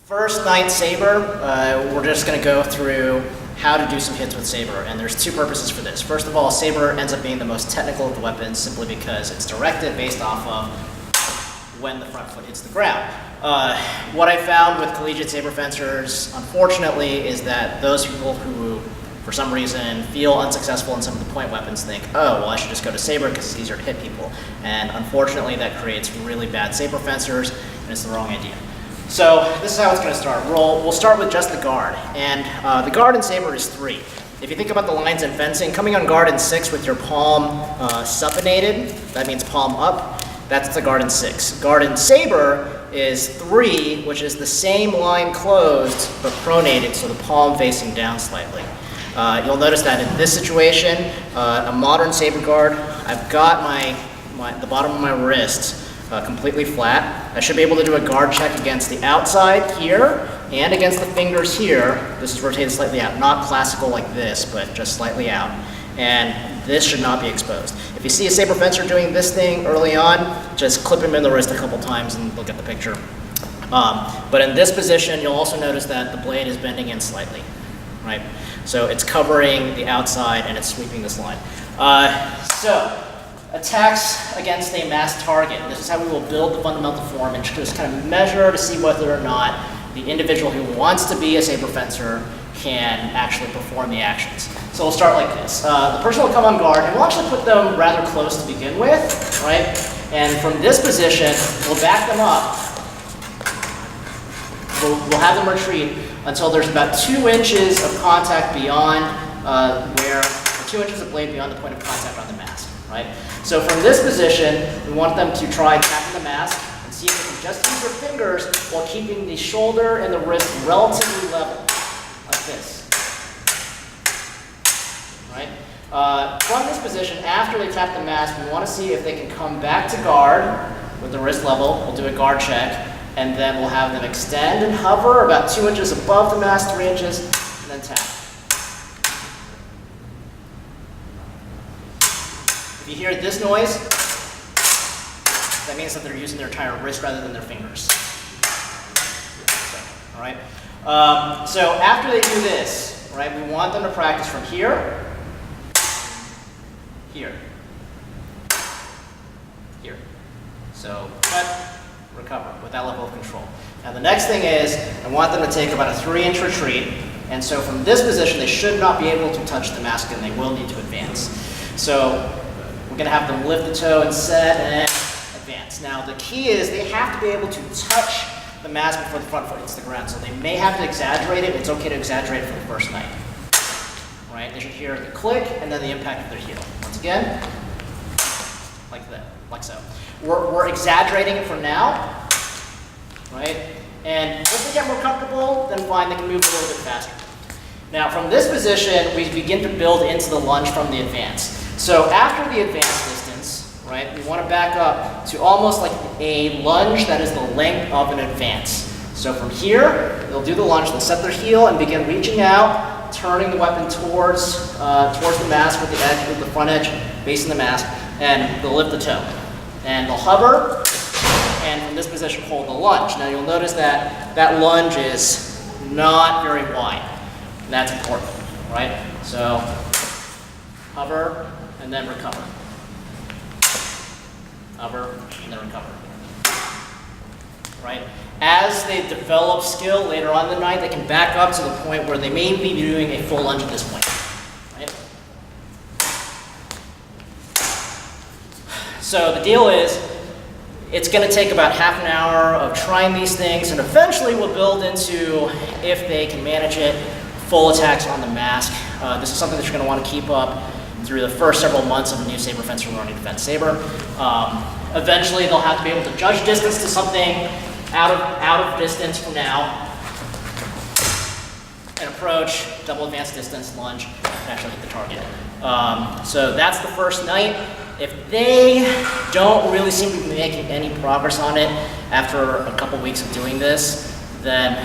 First night Saber, we're just going to go through how to do some hits with Saber, and there's two purposes for this. First of all, Saber ends up being the most technical of the weapons simply because it's directed based off of when the front foot hits the ground. What I found with collegiate Saber fencers, unfortunately, is that those people who, for some reason, feel unsuccessful in some of the point weapons think, oh, well, I should just go to Saber because it's easier to hit people. And unfortunately, that creates really bad Saber fencers, and it's the wrong idea. So this is how it's going to start. We'll start with just the guard, and the guard in Saber is 3. If you think about the lines in fencing, coming on guard in 6 with your palm supinated, that means palm up, that's the guard in 6. Guard in Saber is 3, which is the same line closed, but pronated, so the palm facing down slightly. You'll notice that in this situation, a modern Saber guard, I've got the bottom of my wrist completely flat. I should be able to do a guard check against the outside here and against the fingers here. This is rotated slightly out, not classical like this, but just slightly out. And this should not be exposed. If you see a Saber fencer doing this thing early on, just clip him in the wrist a couple times and look at the picture. But in this position, you'll also notice that the blade is bending in slightly, right? So it's covering the outside and it's sweeping this line. Attacks against a masked target. This is how we will build the fundamental form and just kind of measure to see whether or not the individual who wants to be a Saber fencer can actually perform the actions. So we'll start like this. The person will come on guard, and we'll actually put them rather close to begin with, right? And from this position, we'll back them up. We'll have them retreat until there's about 2 inches of contact beyond 2 inches of blade beyond the point of contact on the mask, right? So from this position, we want them to try tapping the mask and see if they can just use their fingers while keeping the shoulder and the wrist relatively level, like this, right? From this position, after they tap the mask, we want to see if they can come back to guard with the wrist level. We'll do a guard check, and then we'll have them extend and hover about 2 inches above the mask, 3 inches, and then tap. If you hear this noise, that means that they're using their entire wrist rather than their fingers. All right. So after they do this, right, we want them to practice from here, here, here. So cut, recover with that level of control. Now the next thing is I want them to take about a 3-inch retreat, and so from this position they should not be able to touch the mask and they will need to advance. So we're going to have them lift the toe and set and advance. Now the key is they have to be able to touch the mask before the front foot hits the ground. So they may have to exaggerate it. It's okay to exaggerate it for the first night. Right? They should hear the click and then the impact of their heel. Once again, like that, like so. We're exaggerating it for now, right? And if they get more comfortable, then fine, they can move a little bit faster. Now from this position, we begin to build into the lunge from the advance. So after the advance distance, right, we want to back up to almost like a lunge that is the length of an advance. So from here, they'll do the lunge, they'll set their heel and begin reaching out, turning the weapon towards the mask with the edge, with the front edge facing the mask, and they'll lift the toe. And they'll hover, and from this position hold the lunge. Now you'll notice that that lunge is not very wide. And that's important, right? So hover, and then recover. Hover, and then recover. Right? As they develop skill later on in the night, they can back up to the point where they may be doing a full lunge at this point. Right? So the deal is, it's going to take about half an hour of trying these things, and eventually we'll build into, if they can manage it, full attacks on the mask. This is something that you're going to want to keep up through the first several months of a new Saber fencer learning to fence Saber. Eventually they'll have to be able to judge distance to something out of distance from now, and approach, double advanced distance, lunge, and actually hit the target. So that's the first night. If they don't really seem to be making any progress on it after a couple weeks of doing this, then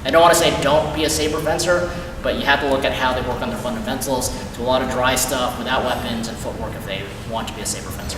I don't want to say don't be a Saber fencer, but you have to look at how they work on their fundamentals, do a lot of dry stuff without weapons and footwork if they want to be a Saber fencer.